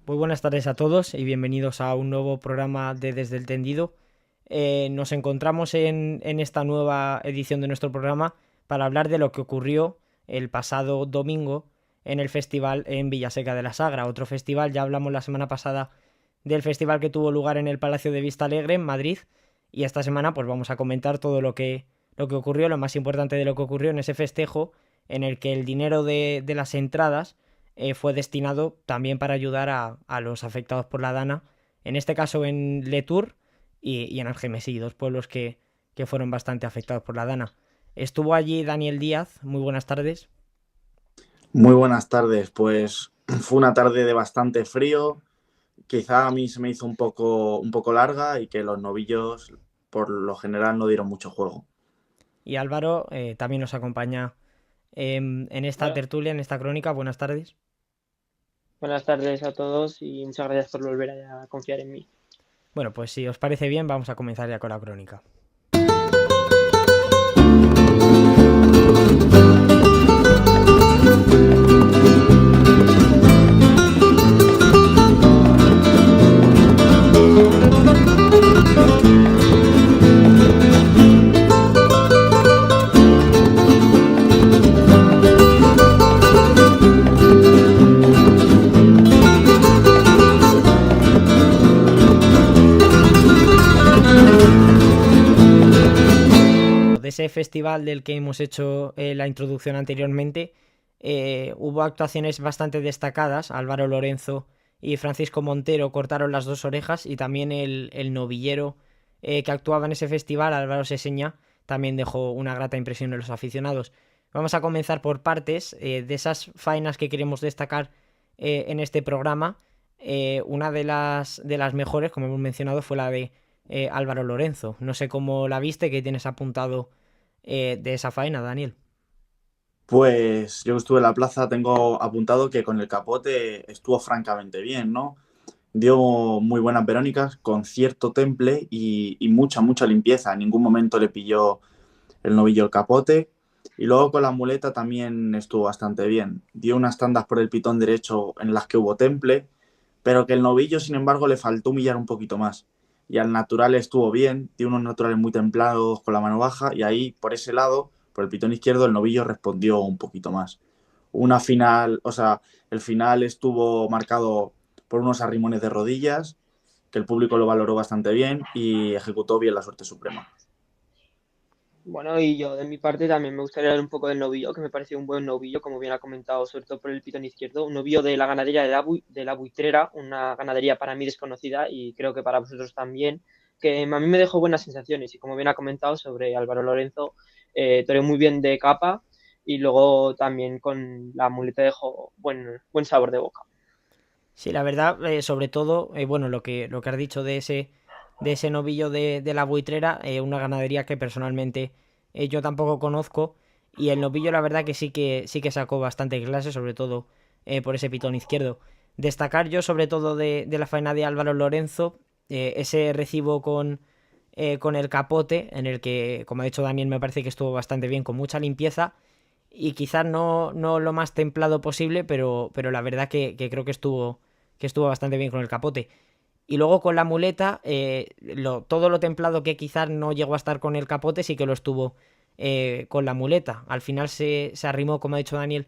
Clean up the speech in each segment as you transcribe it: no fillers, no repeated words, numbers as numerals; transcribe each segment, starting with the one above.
Muy buenas tardes a todos y bienvenidos a un nuevo programa de Desde el Tendido. Nos encontramos en esta nueva edición de nuestro programa para hablar de lo que ocurrió el pasado domingo en el festival en Villaseca de la Sagra. Otro festival, ya hablamos la semana pasada del festival que tuvo lugar en el Palacio de Vista Alegre en Madrid, y esta semana pues vamos a comentar todo lo que ocurrió, lo más importante de lo que ocurrió en ese festejo, en el que el dinero de las entradas fue destinado también para ayudar a los afectados por la Dana, en este caso en Letour y en Algemesí, dos pueblos que fueron bastante afectados por la Dana. Estuvo allí Daniel Díaz, muy buenas tardes. Muy buenas tardes, pues fue una tarde de bastante frío, quizá a mí se me hizo un poco larga y que los novillos por lo general no dieron mucho juego. Y Álvaro también nos acompaña en esta Hola, tertulia, en esta crónica. Buenas tardes. buenas tardes a todos y muchas gracias por volver a confiar en mí. Bueno, pues si os parece bien, vamos a comenzar ya con la crónica. De ese festival del que hemos hecho la introducción anteriormente, hubo actuaciones bastante destacadas. Álvaro Lorenzo y Francisco Montero cortaron las dos orejas, y también el novillero que actuaba en ese festival, Álvaro Seseña, también dejó una grata impresión en los aficionados. Vamos a comenzar por partes de esas faenas que queremos destacar en este programa. Una de las mejores, como hemos mencionado, fue la de Álvaro Lorenzo. No sé cómo la viste, qué tienes apuntado de esa faena, Daniel. Pues yo estuve en la plaza, tengo apuntado que con el capote estuvo francamente bien, ¿no? Dio muy buenas verónicas con cierto temple y mucha limpieza. En ningún momento le pilló el novillo el capote. Y luego con la muleta también estuvo bastante bien. Dio unas tandas por el pitón derecho en las que hubo temple, pero que el novillo, sin embargo, le faltó humillar un poquito más. Y al natural estuvo bien, dio unos naturales muy templados con la mano baja, y ahí, por ese lado, por el pitón izquierdo, el novillo respondió un poquito más. Una final, o sea, el final estuvo marcado por unos arrimones de rodillas, que el público lo valoró bastante bien y ejecutó bien la suerte suprema. Bueno, y yo de mi parte también me gustaría hablar un poco del novillo, que me pareció un buen novillo, como bien ha comentado, sobre todo por el pitón izquierdo, un novillo de la ganadería de la Buitrera, una ganadería para mí desconocida y creo que para vosotros también, que a mí me dejó buenas sensaciones y como bien ha comentado sobre Álvaro Lorenzo, toreó muy bien de capa y luego también con la muleta dejó buen sabor de boca. Sí, la verdad, sobre todo, bueno, lo que has dicho de ese novillo de la Buitrera, una ganadería que personalmente yo tampoco conozco, y el novillo la verdad que sí que sacó bastante clase, sobre todo por ese pitón izquierdo. Destacar yo sobre todo de la faena de Álvaro Lorenzo, ese recibo con el capote, en el que, como ha dicho Daniel, me parece que estuvo bastante bien, con mucha limpieza, y quizás no lo más templado posible, pero la verdad que creo que estuvo bastante bien con el capote. Y luego con la muleta, todo lo templado que quizás no llegó a estar con el capote, sí que lo estuvo con la muleta. Al final se arrimó, como ha dicho Daniel,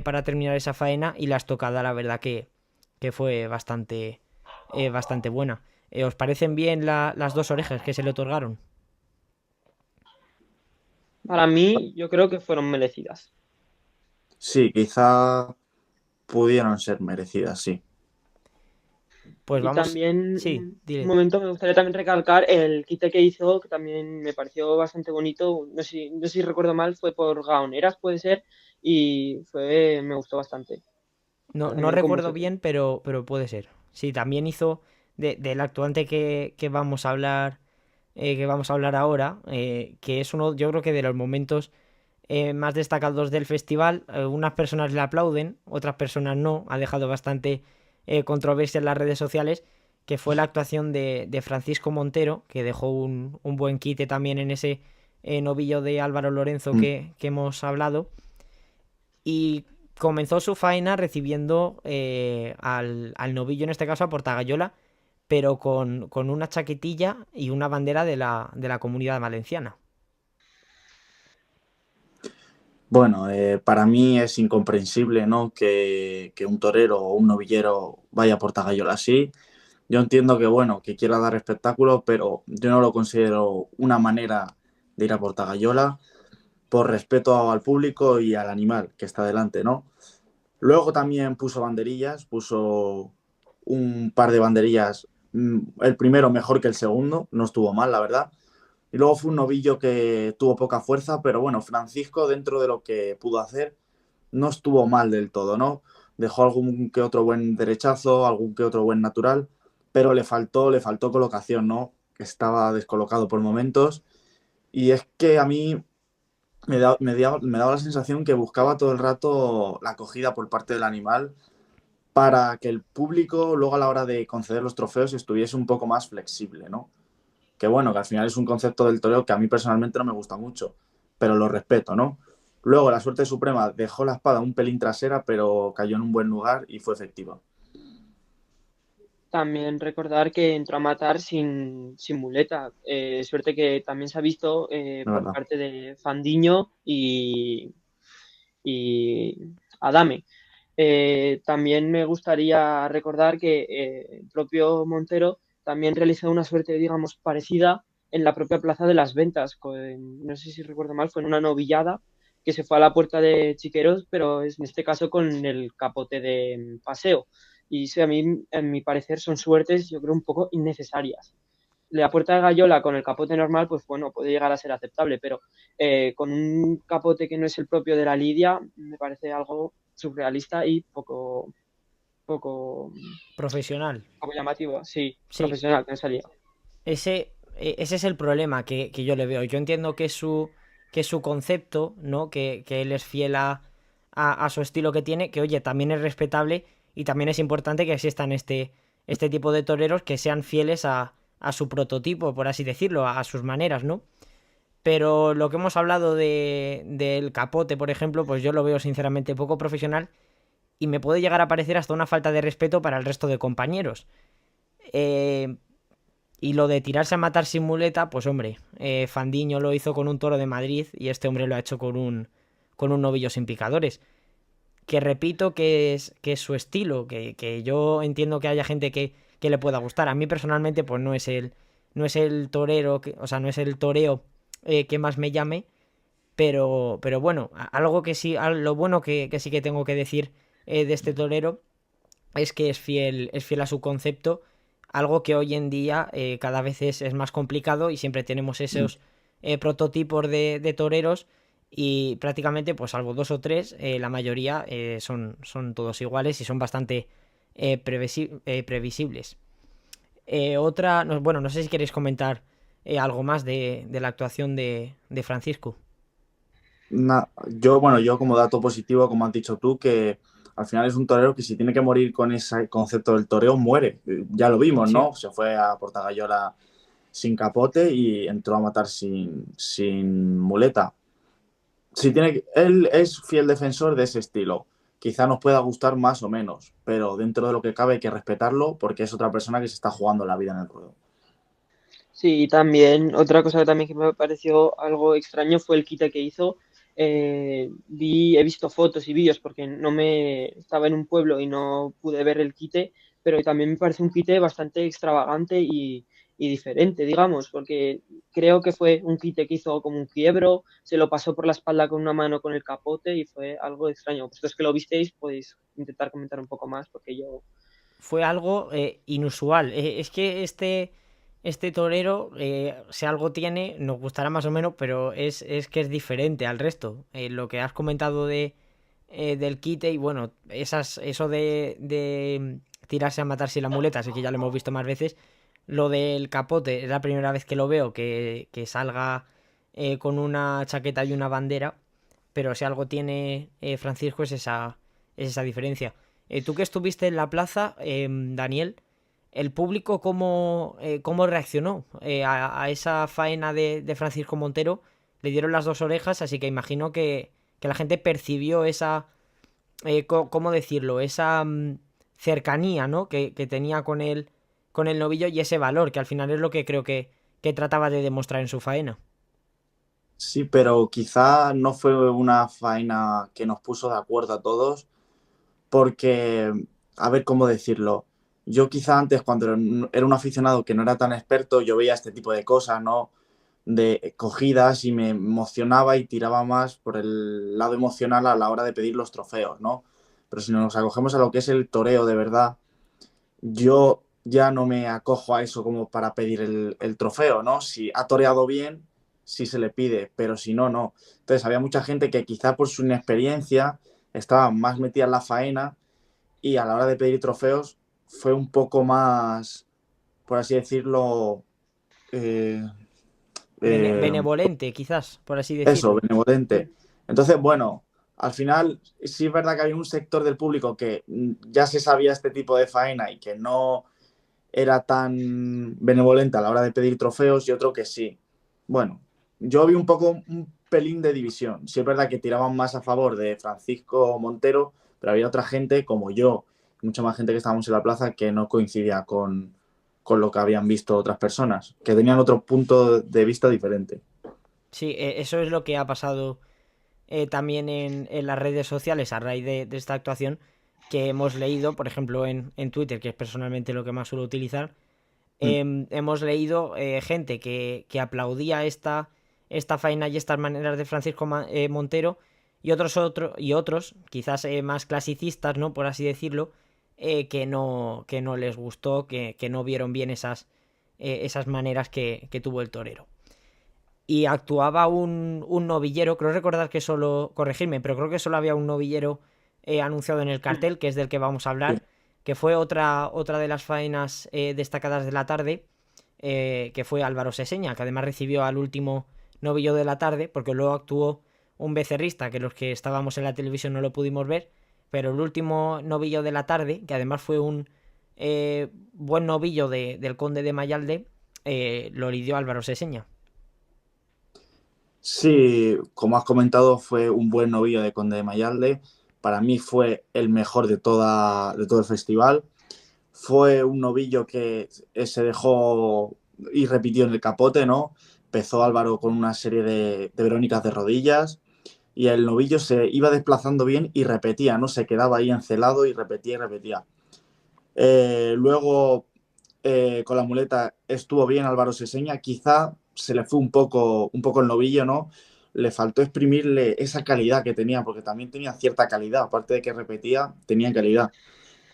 para terminar esa faena, y la estocada, la verdad que fue bastante buena. ¿Os parecen bien las dos orejas que se le otorgaron? Para mí, yo creo que fueron merecidas. Sí, quizá pudieron ser merecidas, sí. Pues Y vamos. también, Sí, un dile. momento, me gustaría también recalcar el quite que hizo, que también me pareció bastante bonito. No sé si recuerdo mal, fue por Gaoneras, puede ser, y me gustó bastante. No También con recuerdo mucho bien, tiempo. pero puede ser. Sí, también hizo del actuante que vamos a hablar ahora, que es uno, yo creo que de los momentos más destacados del festival. Unas personas le aplauden, otras personas no. Ha dejado bastante controversia en las redes sociales, que fue la actuación de Francisco Montero, que dejó un buen quite también en ese novillo de Álvaro Lorenzo Mm. que hemos hablado. Y comenzó su faena recibiendo al novillo, en este caso a Portagayola, pero con una chaquetilla y una bandera de la Comunidad Valenciana. Bueno, para mí es incomprensible, ¿no? Que un torero o un novillero vaya a Portagayola así. Yo entiendo que, bueno, que quiera dar espectáculo, pero yo no lo considero una manera de ir a Portagayola por respeto al público y al animal que está delante, ¿no? Luego también puso banderillas, puso un par de banderillas, el primero mejor que el segundo, no estuvo mal, la verdad. Y luego fue un novillo que tuvo poca fuerza, pero bueno, Francisco, dentro de lo que pudo hacer, no estuvo mal del todo, ¿no? Dejó algún que otro buen derechazo, algún que otro buen natural, pero le faltó colocación, ¿no? Estaba descolocado por momentos. Y es que a mí me daba la sensación que buscaba todo el rato la acogida por parte del animal para que el público luego a la hora de conceder los trofeos estuviese un poco más flexible, ¿no? Que bueno, que al final es un concepto del toreo que a mí personalmente no me gusta mucho, pero lo respeto, ¿no? Luego la suerte suprema dejó la espada un pelín trasera, pero cayó en un buen lugar y fue efectiva. También recordar que entró a matar sin muleta. Suerte que también se ha visto La por verdad. parte de Fandiño y Adame. También me gustaría recordar que el propio Montero también realizó una suerte, digamos, parecida en la propia Plaza de las Ventas. No sé si recuerdo mal, fue en una novillada que se fue a la puerta de Chiqueros, pero en este caso con el capote de paseo. Y eso a mí, en mi parecer, son suertes, yo creo, un poco innecesarias. La puerta de Gallola con el capote normal, pues bueno, puede llegar a ser aceptable, pero con un capote que no es el propio de la Lidia, me parece algo surrealista y poco, Profesional. poco llamativo. Sí, Sí, profesional, que no salía. ese es el problema que yo le veo. Yo entiendo que es su concepto, ¿no? Que él es fiel a su estilo que tiene, que oye, también es respetable y también es importante que existan este tipo de toreros que sean fieles a su prototipo, por así decirlo, a sus maneras, ¿no? Pero lo que hemos hablado del capote, por ejemplo, pues yo lo veo sinceramente poco profesional y me puede llegar a parecer hasta una falta de respeto para el resto de compañeros. Eh, y lo de tirarse a matar sin muleta, pues hombre, Fandiño lo hizo con un toro de Madrid y este hombre lo ha hecho con un novillo sin picadores. Que repito que es su estilo, que yo entiendo que haya gente que le pueda gustar. A mí personalmente, pues no es el torero, o sea, no es el toreo que más me llame, pero bueno, algo que sí, lo bueno que sí que tengo que decir de este torero es que es fiel a su concepto, algo que hoy en día cada vez es más complicado y siempre tenemos Mm. esos prototipos de toreros y prácticamente, pues salvo dos o tres, la mayoría son todos iguales y son bastante previsibles. Otra, bueno, no sé si queréis comentar algo más de la actuación de Francisco. Yo como dato positivo, como has dicho tú, que al final es un torero que si tiene que morir con ese concepto del toreo, muere. Ya lo vimos, Sí, ¿no? Se fue a Portagayola sin capote y entró a matar sin muleta. Si él es fiel defensor de ese estilo. Quizá nos pueda gustar más o menos, pero dentro de lo que cabe hay que respetarlo porque es otra persona que se está jugando la vida en el ruedo. Sí, y también otra cosa también que me pareció algo extraño fue el quite que hizo. He visto fotos y vídeos porque no me estaba en un pueblo y no pude ver el quite, pero también me parece un quite bastante extravagante y diferente, digamos, porque creo que fue un quite que hizo como un quiebro, se lo pasó por la espalda con una mano con el capote y fue algo extraño. Vosotros que lo visteis podéis intentar comentar un poco más porque yo... fue algo inusual. Es que este torero, si algo tiene, nos gustará más o menos, pero es que es diferente al resto. Lo que has comentado del quite y bueno, eso de tirarse a matarse la muleta, así que ya lo hemos visto más veces. Lo del capote, es la primera vez que lo veo, que salga con una chaqueta y una bandera, pero si algo tiene Francisco es esa diferencia. Tú que estuviste en la plaza, Daniel, ¿el público cómo reaccionó a esa faena de Francisco Montero? Le dieron las dos orejas, así que imagino que la gente percibió ¿cómo decirlo? Esa cercanía, ¿no? Que tenía con el novillo y ese valor, que al final es lo que creo que trataba de demostrar en su faena. Sí, pero quizá no fue una faena que nos puso de acuerdo a todos, porque, a ver cómo decirlo, yo quizá antes cuando era un aficionado que no era tan experto, yo veía este tipo de cosas, ¿no? De cogidas y me emocionaba y tiraba más por el lado emocional a la hora de pedir los trofeos, ¿no? Pero si nos acogemos a lo que es el toreo de verdad, yo ya no me acojo a eso como para pedir el trofeo, ¿no? Si ha toreado bien, sí se le pide, pero si no, no. Entonces había mucha gente que quizá por su inexperiencia estaba más metida en la faena y a la hora de pedir trofeos fue un poco más, por así decirlo, eh, eh, Benevolente, quizás, por así eso, decirlo. benevolente. Entonces, bueno, al final sí es verdad que había un sector del público que ya se sabía este tipo de faena y que no era tan benevolente a la hora de pedir trofeos y otro que sí. Bueno, yo vi un poco un pelín de división. Sí es verdad que tiraban más a favor de Francisco Montero, pero había otra gente como yo, mucha más gente que estábamos en la plaza que no coincidía con lo que habían visto otras personas, que tenían otro punto de vista diferente. Sí, eso es lo que ha pasado también en las redes sociales a raíz de esta actuación, que hemos leído, por ejemplo, en Twitter, que es personalmente lo que más suelo utilizar. Mm. Hemos leído gente que aplaudía esta faena y estas maneras de Francisco Montero y otros quizás más clasicistas, ¿no? Por así decirlo, que no les gustó, que no vieron bien esas maneras que tuvo el torero. Y actuaba un novillero, creo recordar que solo, corregirme, pero creo que solo había un novillero anunciado en el cartel, que es del que vamos a Sí. hablar, que fue otra de las faenas destacadas de la tarde, que fue Álvaro Seseña, que además recibió al último novillo de la tarde, porque luego actuó un becerrista, que los que estábamos en la televisión no lo pudimos ver, pero el último novillo de la tarde, que además fue un buen novillo del conde de Mayalde, lo lidió Álvaro Seseña. Sí, como has comentado, fue un buen novillo de Conde de Mayalde. Para mí fue el mejor de todo el festival. Fue un novillo que se dejó y repitió en el capote, ¿no? Empezó Álvaro con una serie de Verónicas de rodillas y el novillo se iba desplazando bien y repetía, ¿no? Se quedaba ahí encelado y repetía y repetía. Luego, con la muleta estuvo bien Álvaro Seseña, quizá se le fue un poco el novillo, ¿no? Le faltó exprimirle esa calidad que tenía, porque también tenía cierta calidad, aparte de que repetía, tenía calidad.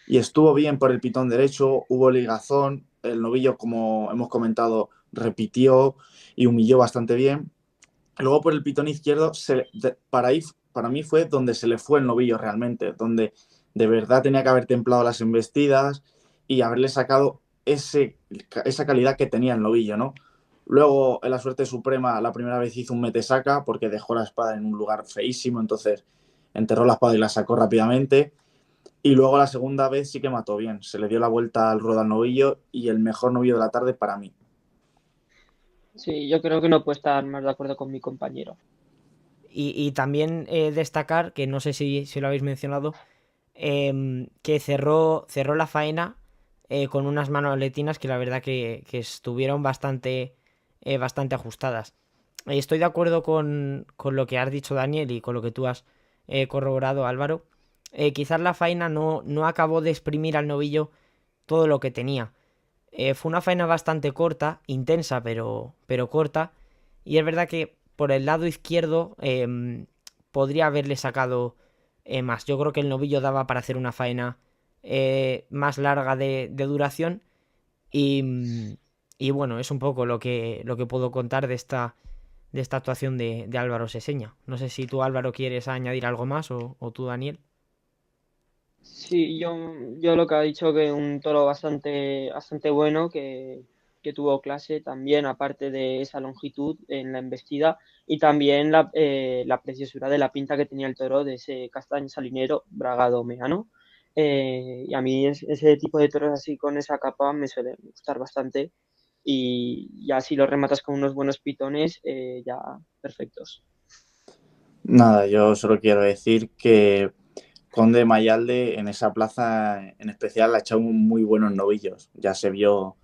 Y estuvo bien por el pitón derecho, hubo ligazón, el novillo, como hemos comentado, repitió y humilló bastante bien. Luego por el pitón izquierdo, para mí fue donde se le fue el novillo realmente, donde de verdad tenía que haber templado las embestidas y haberle sacado esa calidad que tenía el novillo, ¿no? Luego, en la suerte suprema, la primera vez hizo un metesaca porque dejó la espada en un lugar feísimo, entonces enterró la espada y la sacó rápidamente. Y luego la segunda vez sí que mató bien, se le dio la vuelta al ruedo al novillo y el mejor novillo de la tarde para mí. Sí, yo creo que no puedo estar más de acuerdo con mi compañero. Y también destacar, que no sé si lo habéis mencionado, que cerró la faena con unas manoletinas que la verdad que estuvieron bastante ajustadas. Estoy de acuerdo con lo que has dicho, Daniel, y con lo que tú has corroborado, Álvaro. Quizás la faena no acabó de exprimir al novillo todo lo que tenía. Fue una faena bastante corta, intensa, pero corta. Y es verdad que por el lado izquierdo podría haberle sacado más. Yo creo que el novillo daba para hacer una faena más larga de duración. Y, y bueno, es un poco lo que puedo contar de esta actuación de Álvaro Seseña. No sé si tú, Álvaro, quieres añadir algo más o tú, Daniel. Sí, yo lo que ha dicho que un toro bastante bueno, que tuvo clase también, aparte de esa longitud en la embestida, y también la preciosura de la pinta que tenía el toro de ese castaño salinero bragado meano. Y a mí ese tipo de toros así con esa capa me suele gustar bastante. Y ya si lo rematas con unos buenos pitones, ya perfectos. Nada, yo solo quiero decir que Conde de Mayalde en esa plaza en especial ha echado muy buenos novillos. Ya se vio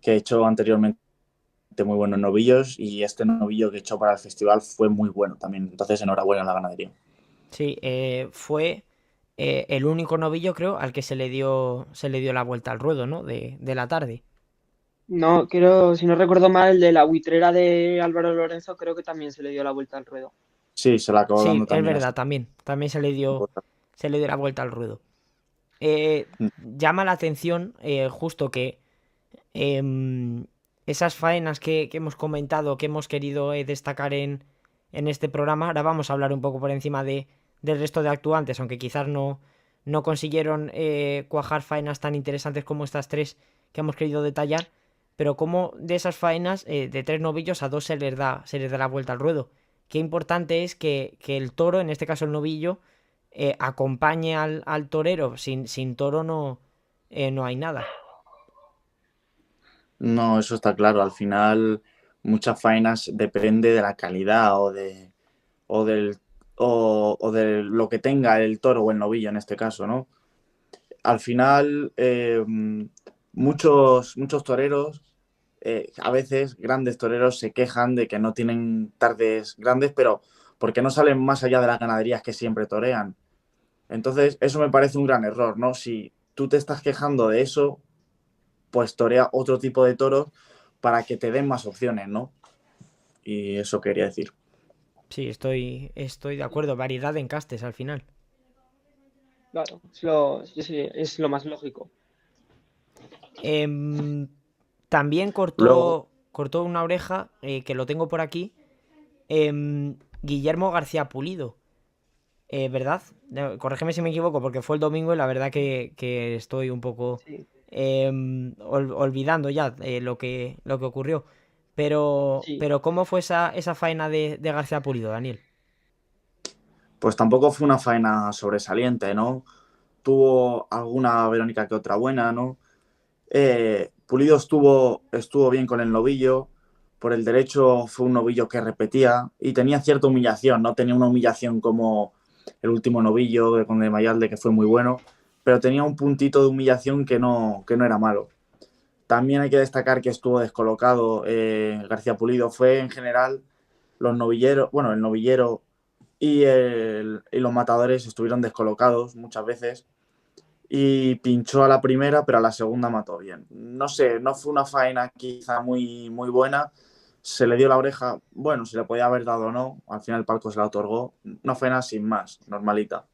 que ha hecho anteriormente muy buenos novillos y este novillo que echó para el festival fue muy bueno también. Entonces, enhorabuena a la ganadería. Sí, fue el único novillo, creo, al que se le dio la vuelta al ruedo, ¿no? De la tarde. No, creo, si no recuerdo mal, el de la buitrera de Álvaro Lorenzo, creo que también se le dio la vuelta al ruedo. Sí, se la acabó Sí, dando es también verdad, así. también se le dio la vuelta al ruedo. Eh, llama la atención justo que em, esas faenas que hemos comentado, que hemos querido destacar en este programa, ahora vamos a hablar un poco por encima del resto de actuantes, aunque quizás no consiguieron cuajar faenas tan interesantes como estas tres que hemos querido detallar, pero como de esas faenas, de tres novillos a dos se les da la vuelta al ruedo. Qué importante es que el toro, en este caso el novillo, acompañe al torero. Sin toro no hay nada. No, eso está claro. Al final, muchas faenas depende de la calidad o del, o de lo que tenga el toro o el novillo en este caso, ¿no? Al final, muchos toreros, a veces grandes toreros, se quejan de que no tienen tardes grandes, pero porque no salen más allá de las ganaderías que siempre torean. Entonces, eso me parece un gran error, ¿no? Si tú te estás quejando de eso, pues torea otro tipo de toros para que te den más opciones, ¿no? Y eso quería decir. Sí, estoy de acuerdo. Variedad de encastes al final. Claro, sí, sí, es lo más lógico. Em, También Luego, cortó una oreja, que lo tengo por aquí, Guillermo García Pulido, ¿verdad? Corrígeme si me equivoco, porque fue el domingo y la verdad que estoy un poco Sí, olvidando ya lo que ocurrió. sí. Pero ¿cómo fue esa faena de García Pulido, Daniel? pues tampoco fue una faena sobresaliente, ¿no? Tuvo alguna Verónica que otra buena, ¿no? Pulido estuvo bien con el novillo. Por el derecho fue un novillo que repetía y tenía cierta humillación. No tenía una humillación como el último novillo de Conde de Mayalde, que fue muy bueno, pero tenía un puntito de humillación que no era malo. También hay que destacar que estuvo descolocado García Pulido. Fue en general los novilleros, bueno, el novillero y los matadores estuvieron descolocados muchas veces y pinchó a la primera, pero a la segunda mató bien. No sé, no fue una faena quizá muy buena. Se le dio la oreja, bueno, se le podía haber dado o no. Al final el palco se la otorgó. Una faena sin más, normalita.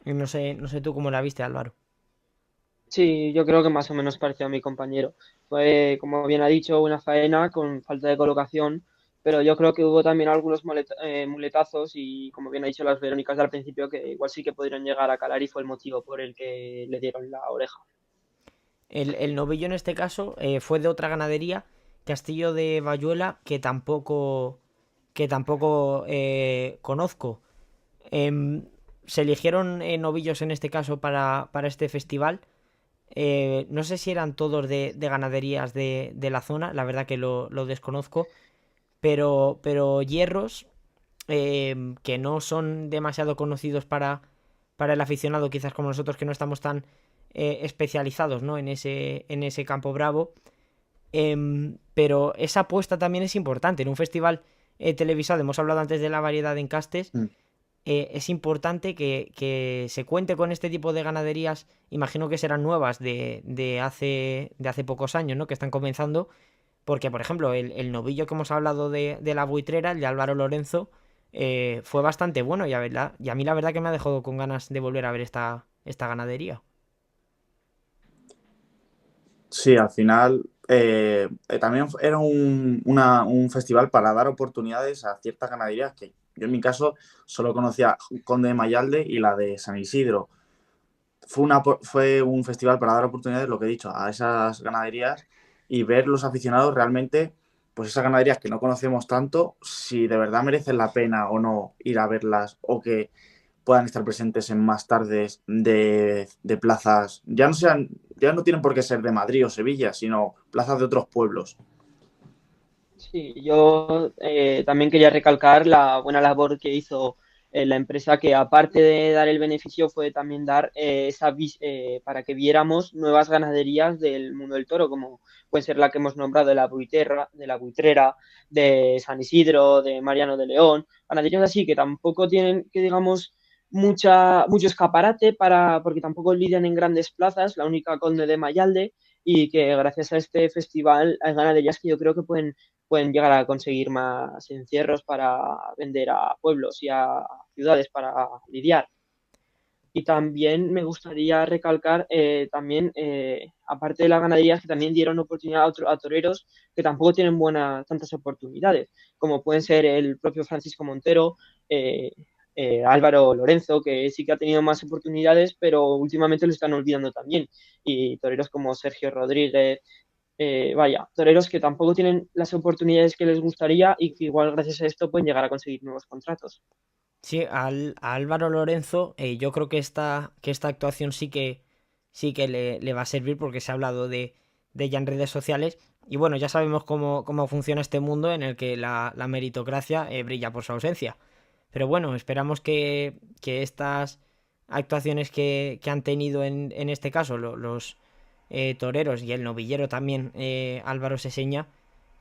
No sé tú cómo la viste, Álvaro. Sí, yo creo que más o menos pareció a mi compañero. Fue, como bien ha dicho, una faena con falta de colocación, pero yo creo que hubo también algunos muletazos y, como bien ha dicho las Verónicas al principio, que igual sí que pudieron llegar a calar y fue el motivo por el que le dieron la oreja. El novillo en este caso fue de otra ganadería, Castillo de Bayuela, que tampoco conozco. Em, Se eligieron novillos en este caso para este festival. No sé si eran todos de ganaderías de la zona, la verdad que lo desconozco, pero hierros que no son demasiado conocidos para el aficionado, quizás como nosotros que no estamos tan especializados, ¿no? en ese campo bravo. Pero esa apuesta también es importante. En un festival televisado, hemos hablado antes de la variedad de encastes, Mm. es importante que se cuente con este tipo de ganaderías. Imagino que serán nuevas de hace pocos años, ¿no? Que están comenzando. Porque, por ejemplo, el novillo que hemos hablado de la buitrera, el de Álvaro Lorenzo, fue bastante bueno y a mí la verdad que me ha dejado con ganas de volver a ver esta ganadería. Sí, al final también era un festival para dar oportunidades a ciertas ganaderías que yo en mi caso solo conocía Conde de Mayalde y la de San Isidro. Fue un festival para dar oportunidades, lo que he dicho, a esas ganaderías y ver los aficionados realmente, pues esas ganaderías que no conocemos tanto, si de verdad merecen la pena o no ir a verlas o que puedan estar presentes en más tardes de plazas, ya no tienen por qué ser de Madrid o Sevilla, sino plazas de otros pueblos. Sí, yo también quería recalcar la buena labor que hizo la empresa que aparte de dar el beneficio fue también dar para que viéramos nuevas ganaderías del mundo del toro, como puede ser la que hemos nombrado de la Buitrera, de San Isidro, de Mariano de León, ganaderías así que tampoco tienen, que digamos, mucho escaparate porque tampoco lidian en grandes plazas, la única Conde de Mayalde, y que gracias a este festival hay ganaderías que yo creo que pueden llegar a conseguir más encierros para vender a pueblos y a ciudades para lidiar. Y también me gustaría recalcar, aparte de las ganaderías, que también dieron oportunidad a toreros que tampoco tienen tantas oportunidades, como pueden ser el propio Francisco Montero, eh, Álvaro Lorenzo, que sí que ha tenido más oportunidades, pero últimamente lo están olvidando también. Y toreros como Sergio Rodríguez, toreros que tampoco tienen las oportunidades que les gustaría y que igual gracias a esto pueden llegar a conseguir nuevos contratos. Sí, a Álvaro Lorenzo, yo creo que esta actuación sí que le va a servir porque se ha hablado de ella en redes sociales. Y bueno, ya sabemos cómo funciona este mundo en el que la meritocracia brilla por su ausencia. Pero bueno, esperamos que estas actuaciones que han tenido en este caso los toreros y el novillero también, Álvaro Seseña,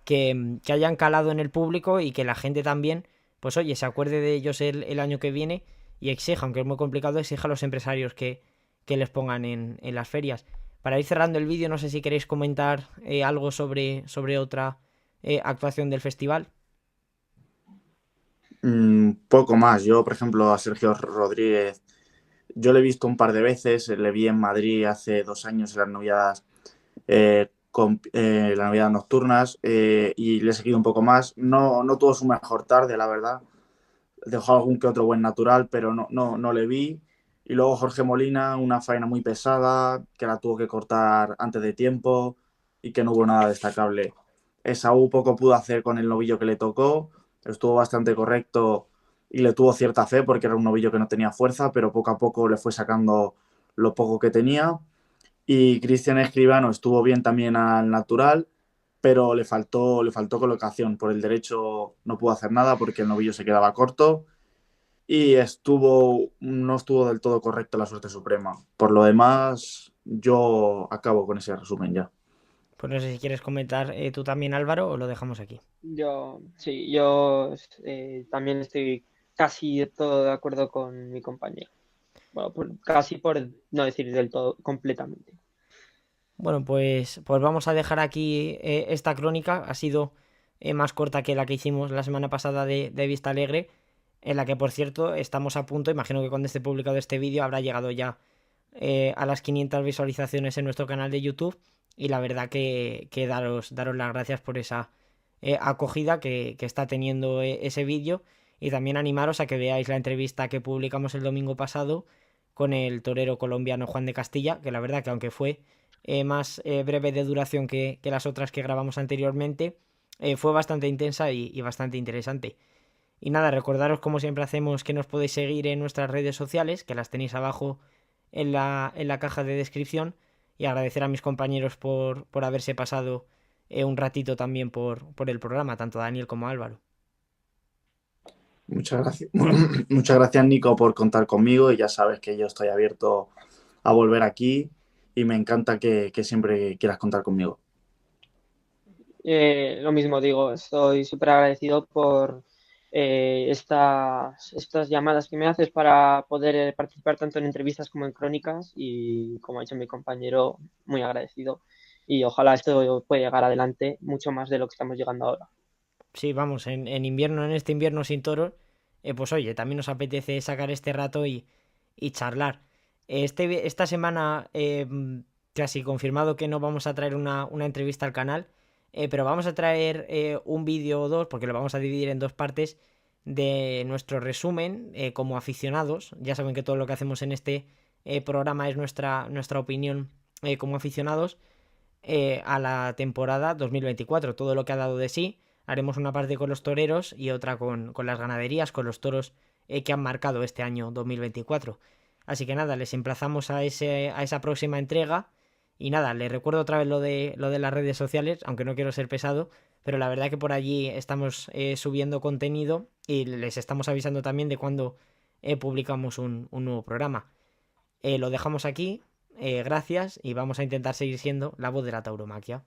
que hayan calado en el público y que la gente también, pues oye, se acuerde de ellos el año que viene y exija, aunque es muy complicado, exija a los empresarios que les pongan en las ferias. Para ir cerrando el vídeo, no sé si queréis comentar algo sobre otra actuación del festival. Poco más. Yo, por ejemplo, a Sergio Rodríguez, yo le he visto un par de veces, le vi en Madrid hace 2 años en las noviadas, las noviadas nocturnas, y le he seguido un poco más. No tuvo su mejor tarde, la verdad. Dejó algún que otro buen natural, pero no le vi. Y luego Jorge Molina, una faena muy pesada, que la tuvo que cortar antes de tiempo y que no hubo nada destacable. Esaú poco pudo hacer con el novillo que le tocó, estuvo bastante correcto y le tuvo cierta fe porque era un novillo que no tenía fuerza, pero poco a poco le fue sacando lo poco que tenía. Y Cristian Escribano estuvo bien también al natural, pero le faltó colocación. Por el derecho no pudo hacer nada porque el novillo se quedaba corto y no estuvo del todo correcto la suerte suprema. Por lo demás, yo acabo con ese resumen ya. Pues no sé si quieres comentar tú también, Álvaro, o lo dejamos aquí. Yo también estoy casi de todo de acuerdo con mi compañero. Bueno, casi por no decir del todo, completamente. Bueno, pues vamos a dejar aquí esta crónica. Ha sido más corta que la que hicimos la semana pasada de Vista Alegre, en la que, por cierto, estamos a punto, imagino que cuando esté publicado este vídeo habrá llegado ya a las 500 visualizaciones en nuestro canal de YouTube. Y la verdad que daros las gracias por esa acogida que está teniendo ese vídeo. Y también animaros a que veáis la entrevista que publicamos el domingo pasado con el torero colombiano Juan de Castilla, que la verdad que aunque fue más breve de duración que las otras que grabamos anteriormente, fue bastante intensa y bastante interesante. Y nada, recordaros como siempre hacemos que nos podéis seguir en nuestras redes sociales, que las tenéis abajo en la caja de descripción, y agradecer a mis compañeros por haberse pasado un ratito también por el programa, tanto Daniel como Álvaro. Muchas gracias. Muchas gracias, Nico, por contar conmigo y ya sabes que yo estoy abierto a volver aquí y me encanta que siempre quieras contar conmigo. Lo mismo digo, estoy súper agradecido por estas llamadas que me haces para poder participar tanto en entrevistas como en crónicas y como ha dicho mi compañero, muy agradecido y ojalá esto pueda llegar adelante mucho más de lo que estamos llegando ahora. Sí, vamos, en invierno, en este invierno sin toros, pues oye, también nos apetece sacar este rato y charlar. Esta semana casi confirmado que no vamos a traer una entrevista al canal, pero vamos a traer un vídeo o dos, porque lo vamos a dividir en dos partes, de nuestro resumen como aficionados. Ya saben que todo lo que hacemos en este programa es nuestra opinión como aficionados a la temporada 2024, todo lo que ha dado de sí. Haremos una parte con los toreros y otra con las ganaderías, con los toros que han marcado este año 2024. Así que nada, les emplazamos a esa próxima entrega. Y nada, les recuerdo otra vez lo de las redes sociales, aunque no quiero ser pesado, pero la verdad que por allí estamos subiendo contenido y les estamos avisando también de cuando publicamos un nuevo programa. Lo dejamos aquí, gracias, y vamos a intentar seguir siendo la voz de la tauromaquia.